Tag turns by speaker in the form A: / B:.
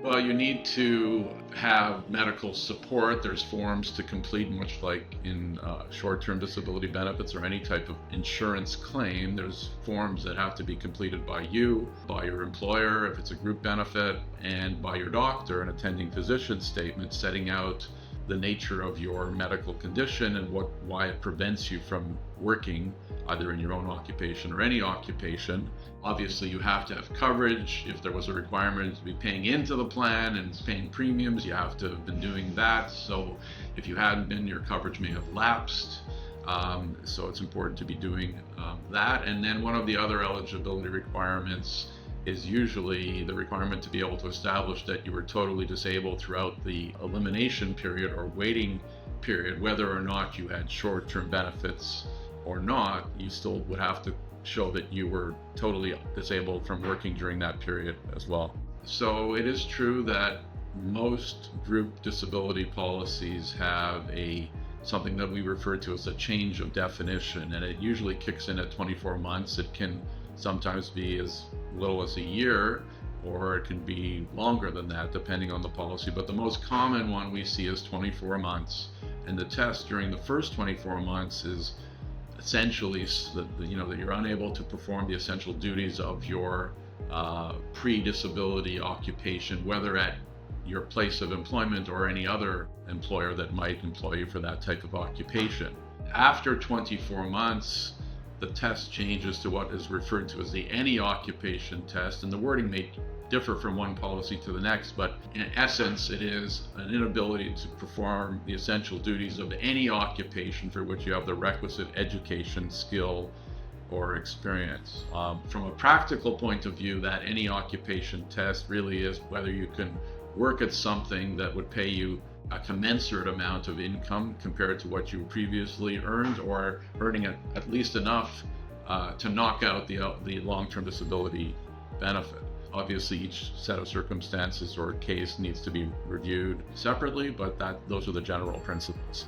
A: Well, you need to have medical support. There's forms to complete, much like in short-term disability benefits or any type of insurance claim. There's forms that have to be completed by you, by your employer, if it's a group benefit, and by your doctor, an attending physician statement setting out the nature of your medical condition and why it prevents you from working either in your own occupation or any occupation. Obviously, you have to have coverage. If there was a requirement to be paying into the plan and paying premiums, you have to have been doing that. So if you hadn't been, your coverage may have lapsed. So it's important to be doing that. And then one of the other eligibility requirements is usually the requirement to be able to establish that you were totally disabled throughout the elimination period or waiting period. Whether or not you had short-term benefits or not, you still would have to show that you were totally disabled from working during that period as well. So it is true that most group disability policies have something that we refer to as a change of definition, and it usually kicks in at 24 months. It can sometimes be as little as a year, or it can be longer than that depending on the policy, but the most common one we see is 24 months. And the test during the first 24 months is essentially that you're unable to perform the essential duties of your pre-disability occupation, whether at your place of employment or any other employer that might employ you for that type of occupation. After 24 months, the test changes to what is referred to as the any occupation test, and the wording may differ from one policy to the next, but in essence it is an inability to perform the essential duties of any occupation for which you have the requisite education, skill, or experience. From a practical point of view, that any occupation test really is whether you can work at something that would pay you a commensurate amount of income compared to what you previously earned, or earning at least enough to knock out the long-term disability benefit. Obviously, each set of circumstances or case needs to be reviewed separately, but those are the general principles.